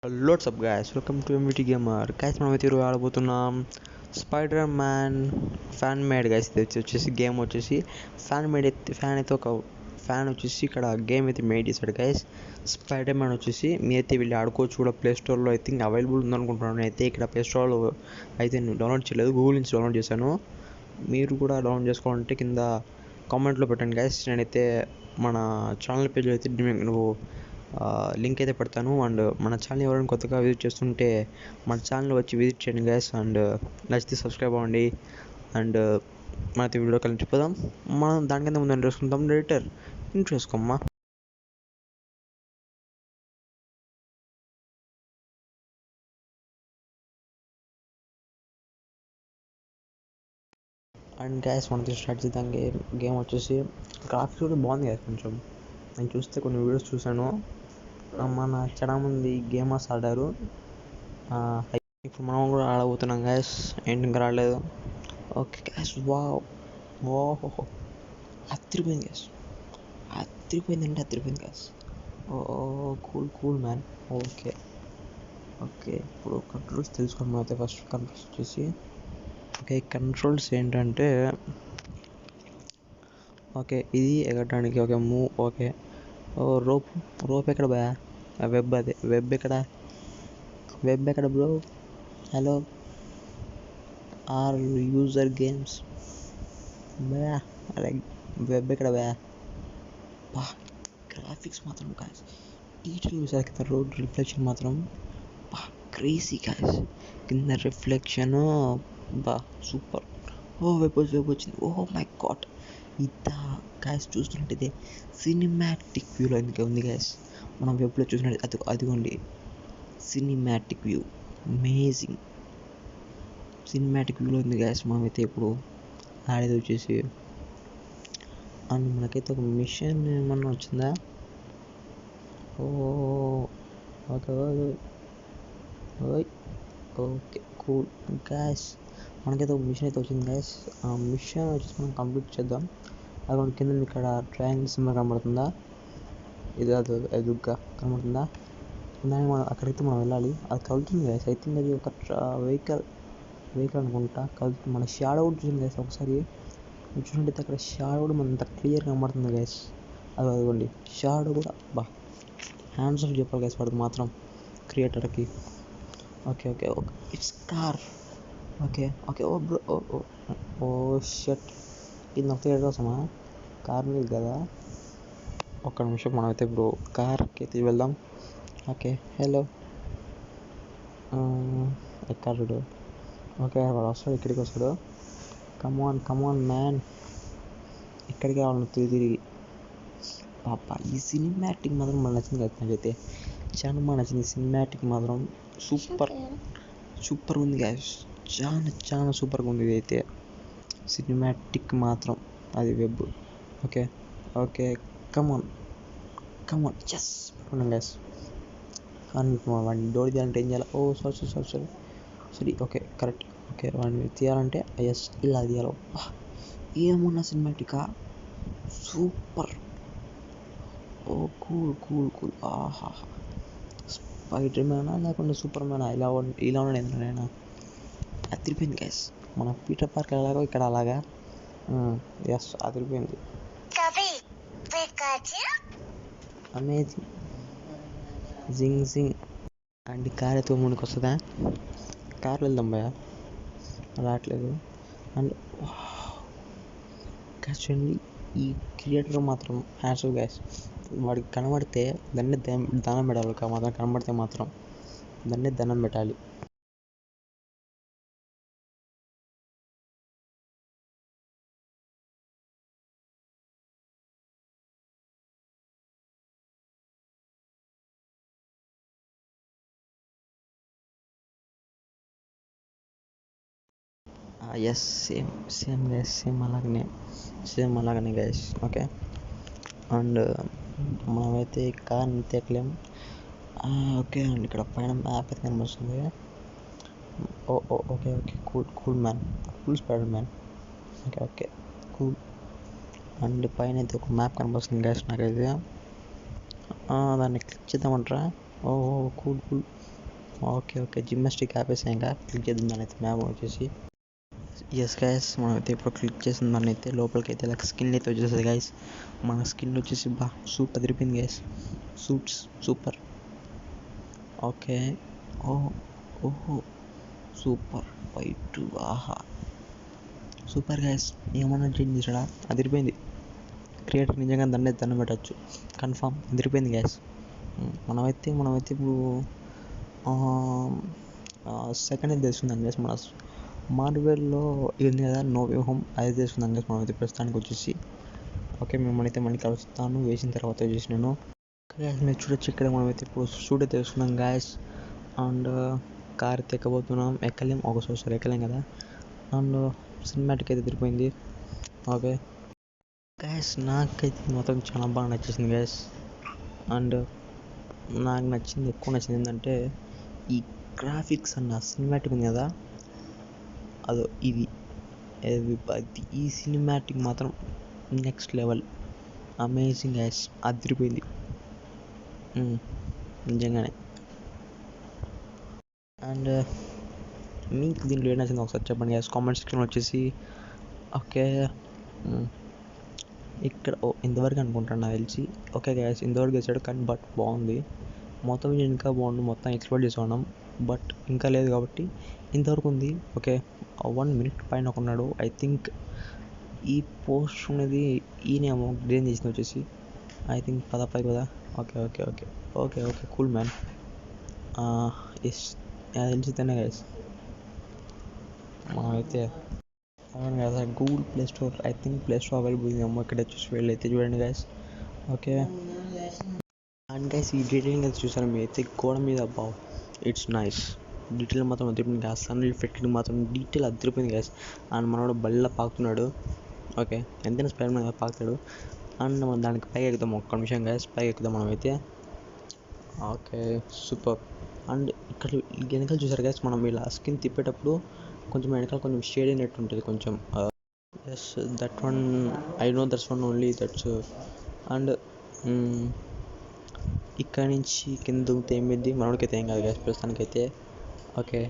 What's up guys, welcome to MVT Gamer. Guys, మనమైతే ఈరోజు ఆడబోతున్నాం Spider Man fan made. Guys ఇది వచ్చేసి గేమ్ వచ్చేసి ఫ్యాన్ అయితే ఒక ఫ్యాన్ వచ్చేసి ఇక్కడ గేమ్ అయితే మేడ్ చేశాడు గైస్. స్పైడర్ మ్యాన్ వచ్చేసి మీరైతే వెళ్ళి ఆడుకోవచ్చు కూడా. ప్లే స్టోర్లో ఐ థింక్ అవైలబుల్ ఉందనుకుంటున్నాను. అయితే ఇక్కడ ప్లే స్టోర్లో అయితే డౌన్లోడ్ చేయలేదు, గూగుల్ నుంచి డౌన్లోడ్ చేశాను. మీరు కూడా డౌన్లోడ్ చేసుకోవాలంటే కింద కామెంట్లో పెట్టండి గైస్. నేనైతే మన ఛానల్ పేజ్లో అయితే నువ్వు లింక్ అయితే పెడతాను. అండ్ మన ఛానల్ ఎవరైనా కొత్తగా విజిట్ చేస్తుంటే మన ఛానల్ వచ్చి విజిట్ చేయండి గైస్. అండ్ నచ్చితే సబ్స్క్రైబ్ అవ్వండి. అండ్ మనతో వీడియో కలిసి చెప్పదాం. మనం దానికన్నా ముందు ఇంట్రెస్కుంటాం. ఎడిటర్ ఇంట్రెస్కోమ్మా. అండ్ గ్యాస్ మనతో స్టార్ట్ చేద్దాం. గేమ్ వచ్చేసి గ్రాఫిక్స్ కూడా బాగుంది గ్యాస్. కొంచెం నేను చూస్తే కొన్ని వీడియోస్ చూశాను, మన చాలా మంది గేమర్స్ ఆడారు. ఇప్పుడు మనం కూడా ఆడబోతున్నాం గ్యాస్. ఏంటి ఇంకా రాలేదు. ఓకే గ్యాస్, ఓహో అదిరిపోయింది గ్యాస్, అదిరిపోయింది గ్యాస్. Cool man. ఓకే ఇప్పుడు కంట్రోల్స్ తెలుసుకోండి. అయితే ఫస్ట్ కంట్రోల్స్ వచ్చేసి కంట్రోల్స్ ఏంటంటే ఇది ఎగరడానికి మూవ్. రోప్ ఎక్కడ బా? వెబ్ ఎక్కడ bro? Hello are user games బా? వెబ్ ఎక్కడ బా? గ్రాఫిక్స్ మాత్రం గాయస్ డీటెయిల్ చూసారు కింద. రోడ్ రిఫ్లెక్షన్ మాత్రం క్రేజీ గాయస్. కింద రిఫ్లెక్షన్ సూపర్. వెబ్ వచ్చింది. My God. ఇదా గాయస్ చూస్తున్నట్టయితే సినిమాటిక్ వ్యూలో ఎందుకు ఉంది గాయస్. మనం వెబ్లో చూసినట్టు అదిగోండి సినిమాటిక్ వ్యూ. అమేజింగ్ సినిమాటిక్ వ్యూలో ఉంది గాయస్. మనమైతే ఇప్పుడు ఆడేది వచ్చేసి అండ్ మనకైతే ఒక మిషన్ ఏమన్నా వచ్చిందా? Okay cool guys. మనకైతే ఒక మిషన్ అయితే వచ్చింది గాయస్. ఆ మిషన్ వచ్చేసి మనం కంప్లీట్ చేద్దాం. అక్కడ కింద ఇక్కడ ట్రయాంగిల్ సింబల్ కనబడుతుందా? ఇది ఎదుగ్గా కనబడుతుందా? దాన్ని మనం అక్కడైతే మనం వెళ్ళాలి. అది కలుతుంది గాయస్. ఐ థింక్ అది ఒక వెహికల్ అనుకుంటా. కలుతుంది. మన షాడో కూడా చూసింది గాయస్. ఒకసారి చూసినట్టయితే అక్కడ షాడో కూడా మన అంత క్లియర్గా కనబడుతుంది గాయస్. అదిగోండి షాడో కూడా. హ్యాండ్స్ ఆఫ్ చెప్పాలి గాయస్ వాడికి మాత్రం, క్రియేటర్కి. Okay it's car. Okay shut. ఇది నాకు క్లియర్ కోసమా? కార్ మీద కదా. ఒక్క నిమిషం, మనమైతే ఇప్పుడు కార్కి అయితే వెళ్దాం. Okay hello ఎక్కడు? ఓకే వాడు వస్తాడు, ఇక్కడికి వస్తాడు. Come on man. ఇక్కడికి రావాలి తిరిగి. ఈ సినిమాటిక్ మాత్రం మనకు నచ్చింది కదా. నాకైతే చాలా బాగా నచ్చింది. సినిమాటిక్ మాత్రం సూపర్ ఉంది గాయస్. చాలా సూపర్గా ఉంది ఇది అయితే. సినిమాటిక్ మాత్రం అది వెబ్. ఓకే కమాన్ చెస్ పట్టుకున్నాం గ్యాస్. కానీ వాడిని డోర్ తీయాలంటే ఏం చేయాలి? Sorry okay correct. వాడిని తీయాలంటే ఇలా తీయాలి. ఏమున్నా సినిమాటికా సూపర్. కూల్. ఆహా, స్పైడర్ మ్యానా లేకుండా సూపర్ మ్యానా? ఇలా ఉన్నాడు ఎందుకైనా. అదిరిపోయింది గ్యాస్. మన పీటర్ పార్క్ ఎలాగో ఇక్కడ అలాగా. అదిరిపోయింది. అమేజింగ్. జింగ్. అండ్ కార్ అయితే ముందుకు వస్తుందా? కార్లో వెళ్దాం భయ, రావట్లేదు. అండ్ చూడండి ఈ క్రియేటర్ మాత్రం హ్యాండ్స్ ఆఫ్ గ్యాస్. వాడికి కనబడితే దాన్ని దానం పెట్టాలి. మాత్రం కనబడితే మాత్రం దాన్ని దండం పెట్టాలి. సేమ్ అలాగనే గైస్. ఓకే అండ్ మనమైతే కార్ని ఎక్కలేము. ఓకే అండ్ ఇక్కడ పైన మ్యాప్ అయితే కనిపిస్తుంది. Okay cool man, cool Spider Man. Okay cool. And పైన అయితే ఒక మ్యాప్ కనిపిస్తుంది గైస్ నాకైతే. దాన్ని క్లిక్ చేద్దామంటారా? Oh cool cool. Okay okay, gymnastic ఆపేసాం ఇంకా. క్లిక్ చేద్దాం దాని అయితే మ్యాప్ వచ్చేసి. ఎస్ గైస్, మనం అయితే ఇప్పుడు క్లిక్ చేసిన దాన్ని అయితే లోపలికి అయితే ఇలా స్కిన్ అయితే వచ్చేస్తుంది గైస్. మన స్కిన్ వచ్చేసి సూపర్ తిరిపింది గైస్. Suits super. ఓకే. ఓహో సూపర్ వైట్. ఆహా సూపర్ గైస్. ఏమన్నా చేంజ్ చేసాడా? అదిరిపోయింది. క్రియేటర్ నిజంగా దండం పెట్టచ్చు కన్ఫామ్. అదిరిపోయింది గ్యాస్. మనమైతే ఇప్పుడు సెకండ్ అయితే తెలుసుకుందాం గ్యాస్. మన మార్వెల్లో ఇది కదా నో వే హోమ్, అది తెలుసుకుందాం గ్యాస్ మనమైతే ప్రస్తుతానికి వచ్చేసి. ఓకే, మిమ్మల్ని మళ్ళీ కలుస్తాను వేసిన తర్వాత వచ్చేసి నేను. గ్యాస్ మీరు చూడొచ్చు ఇక్కడ మనమైతే ఇప్పుడు షూట్ అయితే తెలుసుకున్నాం గ్యాస్. అండ్ కార్ అయితే ఎక్కబోతున్నాం. ఎక్కలేం, ఒకసారి ఎక్కలేం కదా. అండ్ సినిమాటిక్ అయితే తిరిగిపోయింది. ఓకే గ్యాస్, నాకైతే మొత్తం చాలా బాగా నచ్చేసింది గ్యాస్. అండ్ నాకు ఎక్కువ నచ్చింది ఏంటంటే ఈ గ్రాఫిక్స్ అన్న సినిమాటిక్ ఉంది కదా, అదో ఇది ఈ సినిమాటిక్ మాత్రం నెక్స్ట్ లెవెల్. అమేజింగ్ గ్యాస్, అదిరిపోయింది నిజంగానే. అండ్ మీకు దీంట్లో ఏం నచ్చింది ఒకసారి చెప్పండి గ్యాస్ కామెంట్ సెక్షన్లో వచ్చేసి. ఓకే, ఇక్కడ ఇంతవరకు అనుకుంటాను నాకు తెలిసి. ఓకే గ్యాస్, ఇంతవరకు చేశాడు కానీ బట్ బాగుంది. మొత్తం ఇంకా బాగుంది, మొత్తం ఎక్స్ప్లోర్ చేసుకున్నాం. బట్ ఇంకా లేదు కాబట్టి ఇంతవరకు ఉంది. ఓకే, 1 minute పైన ఉన్నాడు. ఐ థింక్ ఈ పోస్ట్ ఉన్నది ఈయనేమో డిజైన్ చేసింది వచ్చేసి. ఐ థింక్ పైకి కదా. Okay okay okay okay okay cool man. Yes, తెలిసితేనే గైస్ మనమైతే అవును కదా. Google Play Store, I think Play Store available ఉందేమో. ఇక్కడ చూసి వెళ్ళైతే చూడండి గైస్. ఓకే అండ్ గైస్, ఈ డీటెయిలింగ్ అయితే చూసారు మీ అయితే గోడ మీద. It's nice. డీటెయిల్ మాత్రం అదిరిపోయింది గ్యాస్. సన్ ఎఫెక్ట్ మాత్రం డీటెయిల్ అదిరిపోయింది గ్యాస్. అండ్ మనోడు బల్ల పాకుతున్నాడు. ఓకే, ఎంతైనా స్పైర్ మ్యాన్ పాకుతాడు. అండ్ మనం దానికి పైకి ఎక్కుదాం. ఒక్క నిమిషం గ్యాస్, పైకి ఎక్కుదాం మనమైతే. Okay super. అండ్ ఇక్కడ వెనకాల చూసారు గ్యాస్, మనం ఇలా స్కిన్ తిప్పేటప్పుడు కొంచెం వెనకాల కొంచెం షేడ్ అయినట్టు ఉంటుంది కొంచెం. Yes, that one I know, that's one only that's. And ఇక్కడ నుంచి కింద దిగితే ఏమైంది మనోడికైతే ఏం కాదు గ్యాస్ ప్రస్తుతానికైతే. ఓకే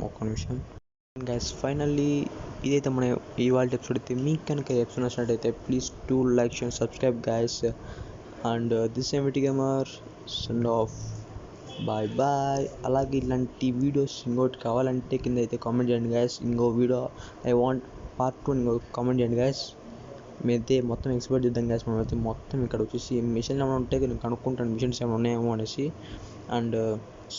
ఒక్క నిమిషం గ్యాస్. ఫైనల్లీ ఇదైతే మన ఇవాళ ఎపిసోడ్ అయితే. మీకు కనుక ఎపిసోడ్ నచ్చినట్టయితే please do like share subscribe guys. And this MVT gamer send off. Bye bye. అలాగే ఇలాంటి వీడియోస్ ఇంకోటి కావాలంటే కింద అయితే కామెంట్ చేయండి గ్యాస్. ఇంకో వీడియో ఐ వాంట్ పార్ట్ 2 ఇంకో కామెంట్ చేయండి గ్యాస్. మేమైతే మొత్తం ఎక్స్ప్లోర్ చేద్దాం గ్యాస్. మనమైతే మొత్తం ఇక్కడ వచ్చేసి మిషన్లు ఏమైనా ఉంటే నేను కనుక్కుంటాను, మిషన్స్ ఏమైనా ఉన్నాయేమో అనేసి. And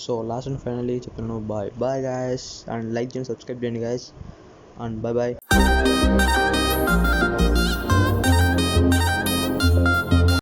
so last and finally చెప్తున్నాను bye bye guys. And like చేయండి, సబ్స్క్రైబ్ చేయండి గ్యాస్. And bye bye.